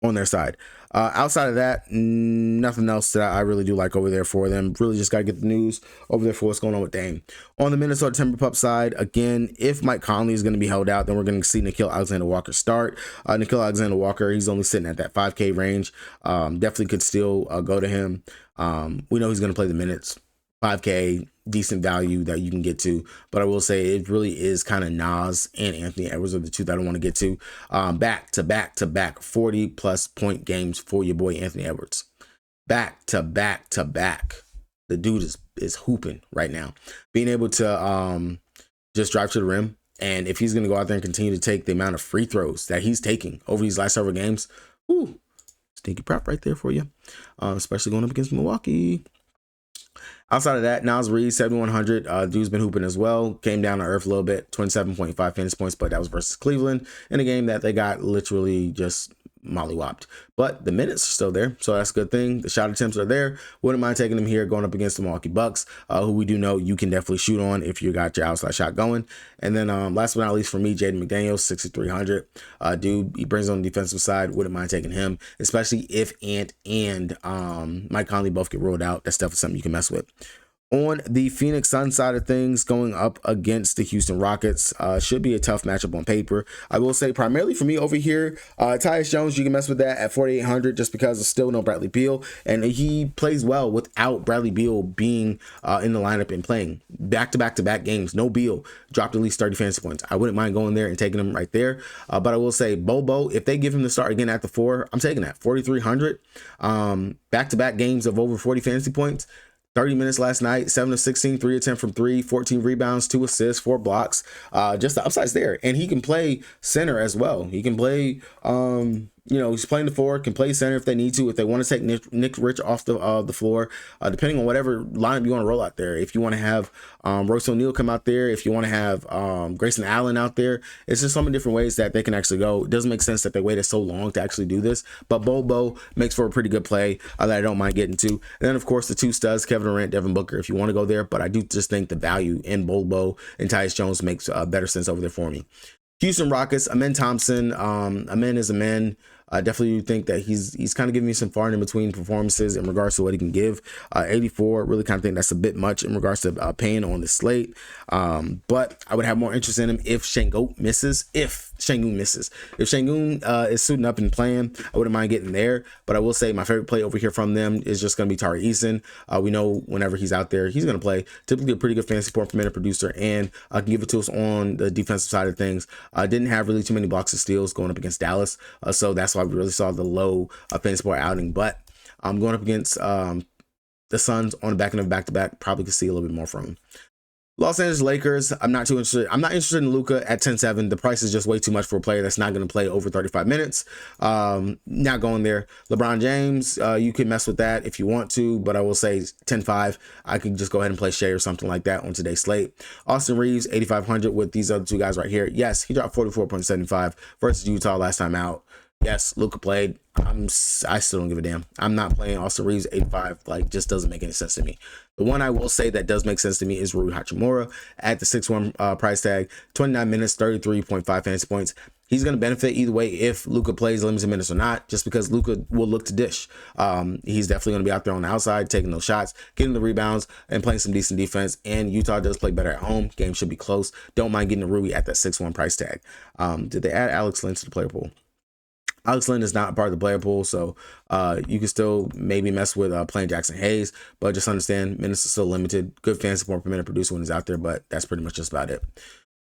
on their side. Outside of that, nothing else that I really do like over there for them. Really just got to get the news over there for what's going on with Dame. On the Minnesota Timberpup side, again, if Mike Conley is going to be held out, then we're going to see Nickeil Alexander-Walker start. Nickeil Alexander-Walker, he's only sitting at that 5K range. Definitely could still go to him. We know he's going to play the minutes. 5K, decent value that you can get to, but I will say it really is kind of Nas and Anthony Edwards are the two that I want to get to. Back to back 40 plus point games for your boy Anthony Edwards. Back to back. The dude is hooping right now. Being able to just drive to the rim, and if he's going to go out there and continue to take the amount of free throws that he's taking over these last several games, stinky prop right there for you, especially going up against Milwaukee. Outside of that, Nas Reed, 7,100. Dude's been hooping as well. Came down to earth a little bit, 27.5 fantasy points, but that was versus Cleveland in a game that they got literally just mollywopped. But the minutes are still there, so that's a good thing. The shot attempts are there. Wouldn't mind taking them here going up against the Milwaukee Bucks, who we do know you can definitely shoot on if you got your outside shot going. And then last but not least for me, Jaden McDaniels, 6,300. Dude, he brings on the defensive side. Wouldn't mind taking him, especially if Ant and Mike Conley both get rolled out. That's definitely something you can mess with. On the Phoenix Suns side of things, going up against the Houston Rockets, should be a tough matchup on paper. I will say primarily for me over here, Tyus Jones, you can mess with that at 4,800 just because there's still no Bradley Beal, and he plays well without Bradley Beal being in the lineup and playing. Back-to-back games, no Beal, dropped at least 30 fantasy points. I wouldn't mind going there and taking him right there, but I will say Bobo, if they give him the start again at the 4, I'm taking that, 4,300. Back-to-back games of over 40 fantasy points. 30 minutes last night, 7 of 16, 3 of 10 from 3, 14 rebounds, 2 assists, 4 blocks. Just the upside's there. And he can play center as well. He can play, he's playing the 4, can play center if they need to, if they want to take Nick Rich off the floor, depending on whatever lineup you want to roll out there. If you want to have Royce O'Neal come out there, if you want to have Grayson Allen out there, it's just so many different ways that they can actually go. It doesn't make sense that they waited so long to actually do this, but Bobo makes for a pretty good play that I don't mind getting to. And then, of course, the 2 studs, Kevin Durant, Devin Booker, if you want to go there, but I do just think the value in Bobo and Tyus Jones makes better sense over there for me. Houston Rockets, Amen Thompson. Amen is Amen. I definitely think that he's kind of giving me some far in between performances in regards to what he can give. 84, really kind of think that's a bit much in regards to paying on the slate. But I would have more interest in him if Şengün misses. If Şengün is suiting up and playing, I wouldn't mind getting there. But I will say my favorite play over here from them is just going to be Tari Eason. We know whenever he's out there, he's going to play. Typically a pretty good fantasy point per minute producer, and can give it to us on the defensive side of things. Didn't have really too many blocks of steals going up against Dallas. So that's why we really saw the low fantasy point outing. But I'm going up against the Suns on the back end of back-to-back. Probably could see a little bit more from him. Los Angeles Lakers, I'm not too interested. I'm not interested in Luka at 10-7. The price is just way too much for a player that's not going to play over 35 minutes. Not going there. LeBron James, you can mess with that if you want to, but I will say 10-5. I could just go ahead and play Shea or something like that on today's slate. Austin Reeves, 8,500 with these other two guys right here. Yes, he dropped 44.75 versus Utah last time out. Yes, Luka played. I still don't give a damn. I'm not playing Austin Reeves 85. Like, just doesn't make any sense to me. The one I will say that does make sense to me is Rui Hachimura at the 6-1 price tag, 29 minutes, 33.5 fantasy points. He's going to benefit either way if Luka plays limited minutes or not, just because Luka will look to dish. He's definitely going to be out there on the outside, taking those shots, getting the rebounds, and playing some decent defense. And Utah does play better at home. Game should be close. Don't mind getting a Rui at that 6-1 price tag. Did they add Alex Len to the player pool? Alex Len is not part of the player pool, so you can still maybe mess with playing Jackson Hayes, but just understand minutes are still limited. Good fantasy point per minute producer when he's out there, but that's pretty much just about it.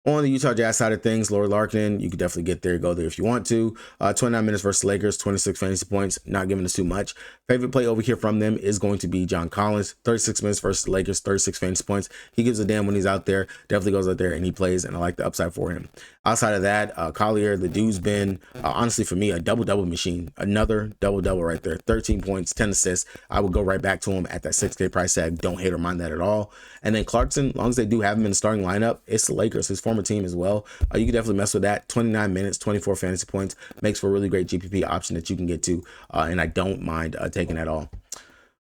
On the Utah Jazz side of things, Lauri Markkanen, you could definitely get there, go there if you want to. 29 minutes versus Lakers, 26 fantasy points, not giving us too much. Favorite play over here from them is going to be John Collins, 36 minutes versus Lakers, 36 fantasy points. He gives a damn when he's out there, definitely goes out there and he plays, and I like the upside for him. Outside of that, Collier, the dude's been, honestly for me, a double-double machine. Another double-double right there, 13 points, 10 assists. I would go right back to him at that 6K price tag. Don't hate or mind that at all. And then Clarkson, as long as they do have him in the starting lineup, it's the Lakers, his former team as well. You can definitely mess with that. 29 minutes, 24 fantasy points, makes for a really great GPP option that you can get to, and I don't mind taking that all.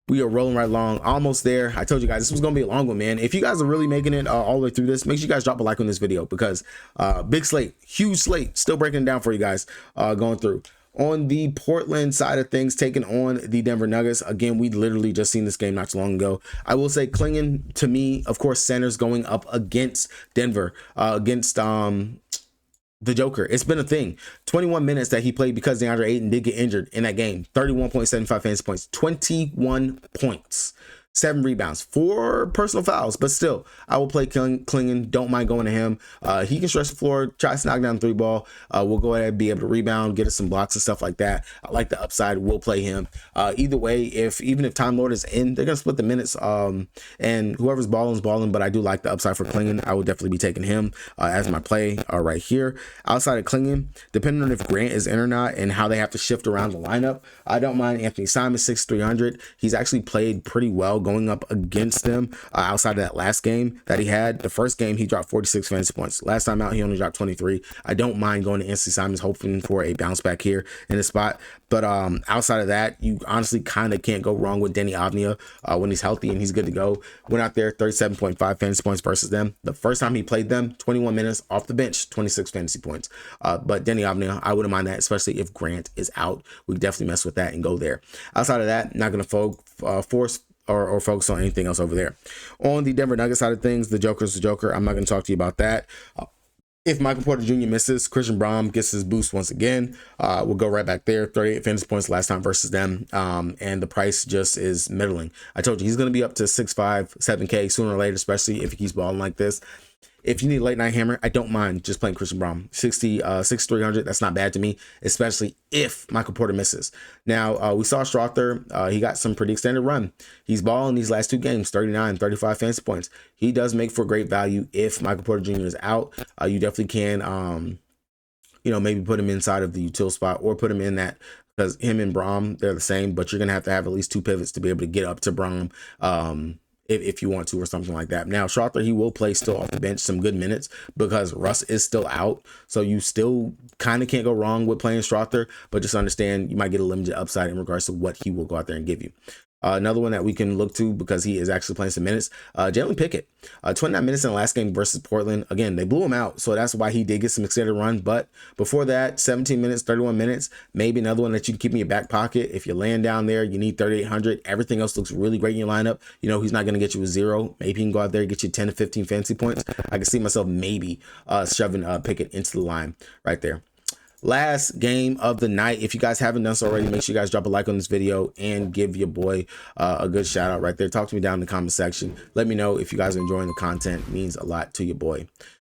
We are rolling right along, almost there. I told you guys this was gonna be a long one, man. If you guys are really making it all the way through this, make sure you guys drop a like on this video, because big slate, huge slate, still breaking it down for you guys going through. On the Portland side of things, taking on the Denver Nuggets. Again, we literally just seen this game not too long ago. I will say Klingon, to me, of course, centers going up against Denver, against the Joker. It's been a thing. 21 minutes that he played because DeAndre Ayton did get injured in that game. 31.75 fantasy points, 21 points. 7 rebounds, 4 personal fouls, but still, I will play Klingon. Don't mind going to him. He can stretch the floor, tries to knock down the 3 ball. We'll go ahead and be able to rebound, get us some blocks and stuff like that. I like the upside. We'll play him. Either way, even if Time Lord is in, they're gonna split the minutes. And whoever's balling is balling. But I do like the upside for Klingon. I will definitely be taking him as my play right here. Outside of Klingon, depending on if Grant is in or not and how they have to shift around the lineup, I don't mind Anthony Simons, 6,300. He's actually played pretty well going up against them outside of that last game that he had. The first game, he dropped 46 fantasy points. Last time out, he only dropped 23. I don't mind going to Anthony Simons, hoping for a bounce back here in the spot. But outside of that, you honestly kind of can't go wrong with Denny Avdia when he's healthy and he's good to go. Went out there, 37.5 fantasy points versus them. The first time he played them, 21 minutes off the bench, 26 fantasy points. But Denny Avdia, I wouldn't mind that, especially if Grant is out. We definitely mess with that and go there. Outside of that, not going to force or focus on anything else over there. On the Denver Nuggets side of things, the Joker's the Joker. I'm not going to talk to you about that. If Michael Porter Jr. misses, Christian Braun gets his boost once again. We'll go right back there. 38 fantasy points last time versus them. And the price just is middling. I told you, he's going to be up to 6.5, 7K sooner or later, especially if he keeps balling like this. If you need a late night hammer, I don't mind just playing Christian Braun. 6,300, that's not bad to me, especially if Michael Porter misses. Now, we saw Strother. He got some pretty extended run. He's balling these last 2 games, 39, 35 fantasy points. He does make for great value if Michael Porter Jr. is out. You definitely can, maybe put him inside of the util spot or put him in that, because him and Braun, they're the same, but you're going to have at least 2 pivots to be able to get up to Braun. If you want to, or something like that. Now, Strother, he will play still off the bench some good minutes because Russ is still out. So you still kind of can't go wrong with playing Strother, but just understand you might get a limited upside in regards to what he will go out there and give you. Another one that we can look to because he is actually playing some minutes, Jalen Pickett, 29 minutes in the last game versus Portland. Again, they blew him out, so that's why he did get some extended run. But before that, 17 minutes, 31 minutes, maybe another one that you can keep in your back pocket. If you're laying down there, you need 3,800. Everything else looks really great in your lineup. You know, he's not going to get you a 0. Maybe he can go out there and get you 10 to 15 fantasy points. I can see myself maybe shoving Pickett into the line right there. Last game of the night. If you guys haven't done so already, make sure you guys drop a like on this video and give your boy a good shout out right there. Talk to me down in the comment section. Let me know if you guys are enjoying the content. It means a lot to your boy.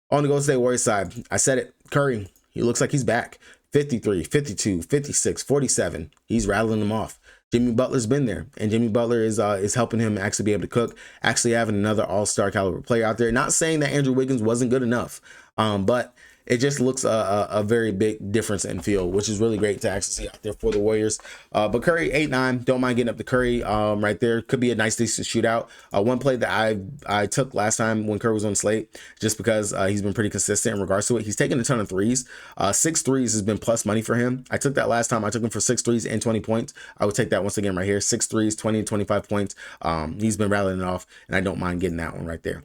On the Golden State Warriors side, I said it, Curry, he looks like he's back. 53, 52, 56, 47. He's rattling them off. Jimmy Butler's been there, and Jimmy Butler is helping him actually be able to cook, actually having another all-star caliber player out there. Not saying that Andrew Wiggins wasn't good enough, but it just looks a very big difference in field, which is really great to actually see out there for the Warriors. But Curry 8-9, don't mind getting up to Curry right there. Could be a nice decent shootout. One play that I took last time when Curry was on slate, just because he's been pretty consistent in regards to it. He's taken a ton of threes. 6 threes has been plus money for him. I took that last time. I took him for 6 threes and 20 points. I would take that once again right here. 6 threes, 20 and 25 points. He's been rattling it off, and I don't mind getting that one right there.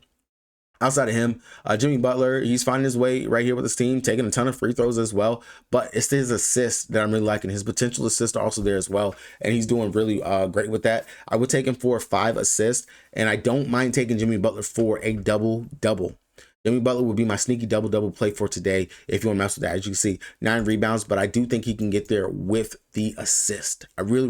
Outside of him, Jimmy Butler, he's finding his way right here with his team, taking a ton of free throws as well. But it's his assists that I'm really liking. His potential assists are also there as well, and he's doing really great with that. I would take him for 5 assists, and I don't mind taking Jimmy Butler for a double-double. Jimmy Butler would be my sneaky double-double play for today if you want to mess with that. As you can see, 9 rebounds, but I do think he can get there with the assist. I really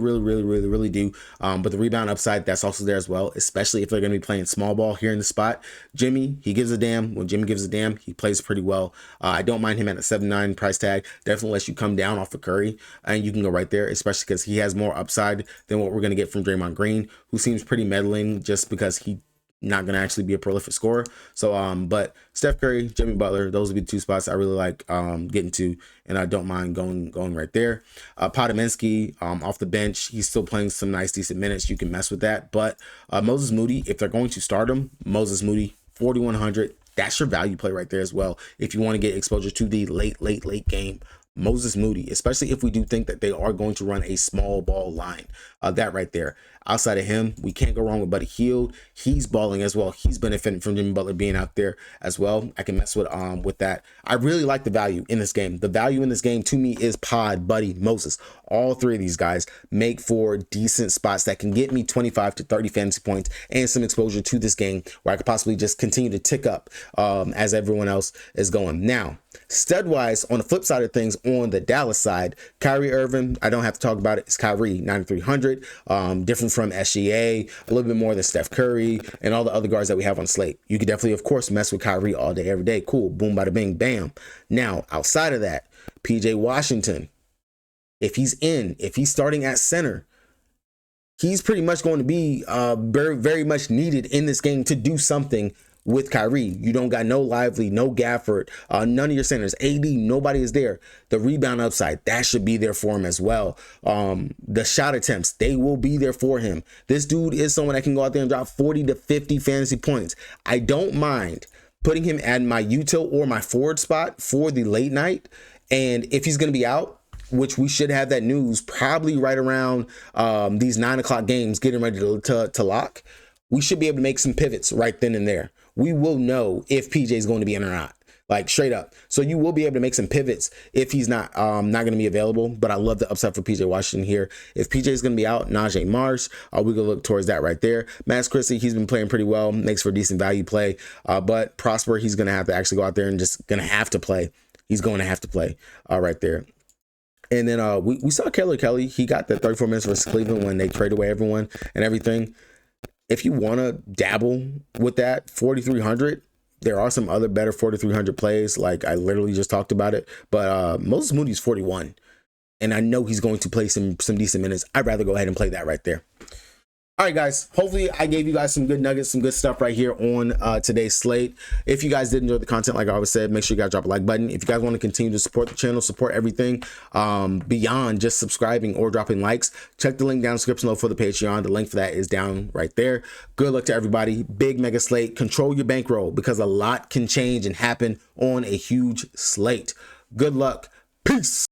do. But the rebound upside, that's also there as well, especially if they're going to be playing small ball here in the spot. Jimmy, he gives a damn. When Jimmy gives a damn, he plays pretty well. I don't mind him at a 7-9 price tag. Definitely lets you come down off of Curry, and you can go right there, especially because he has more upside than what we're going to get from Draymond Green, who seems pretty meddling just because he not going to actually be a prolific scorer. So, but Steph Curry, Jimmy Butler, those would be the 2 spots I really like getting to, and I don't mind going right there. Podominski off the bench, he's still playing some nice, decent minutes. You can mess with that. But Moses Moody, if they're going to start him, Moses Moody, 4,100. That's your value play right there as well. If you want to get exposure to the late game, Moses Moody, especially if we do think that they are going to run a small ball line. That right there. Outside of him, we can't go wrong with Buddy Hield. He's balling as well. He's benefiting from Jimmy Butler being out there as well. I can mess with that. I really like the value in this game. The value in this game to me is Pod, Buddy, Moses. All 3 of these guys make for decent spots that can get me 25 to 30 fantasy points and some exposure to this game where I could possibly just continue to tick up as everyone else is going. Now, stud-wise, on the flip side of things, on the Dallas side, Kyrie Irving, I don't have to talk about it. It's Kyrie, 9,300. Different from SGA, a little bit more than Steph Curry, and all the other guards that we have on slate. You could definitely, of course, mess with Kyrie all day, every day. Cool. Boom, bada bing, bam. Now, outside of that, PJ Washington, if he's starting at center, he's pretty much going to be very much needed in this game to do something with Kyrie. You don't got no Lively, no Gafford, none of your centers. AD, nobody is there. The rebound upside, that should be there for him as well. The shot attempts, they will be there for him. This dude is someone that can go out there and drop 40 to 50 fantasy points. I don't mind putting him at my util or my forward spot for the late night. And if he's going to be out, which we should have that news probably right around these 9 o'clock games getting ready to lock, we should be able to make some pivots right then and there. We will know if PJ is going to be in or not, like straight up. So you will be able to make some pivots if he's not going to be available. But I love the upside for PJ Washington here. If PJ is going to be out, Najee Marsh, we can look towards that right there. Max Christie, he's been playing pretty well, makes for a decent value play. But Prosper, he's going to have to actually go out there and just going to have to play. He's going to have to play right there. And then we saw Kelly. He got the 34 minutes versus Cleveland when they traded away everyone and everything. If you want to dabble with that, 4,300, there are some other better 4,300 plays. Like I literally just talked about it. But Moses Moody's 41. And I know he's going to play some decent minutes. I'd rather go ahead and play that right there. All right, guys, hopefully I gave you guys some good nuggets, some good stuff right here on today's slate. If you guys did enjoy the content, like I always said, make sure you guys drop a like button. If you guys want to continue to support the channel, support everything beyond just subscribing or dropping likes, check the link down in the description below for the Patreon. The link for that is down right there. Good luck to everybody. Big mega slate. Control your bankroll because a lot can change and happen on a huge slate. Good luck. Peace.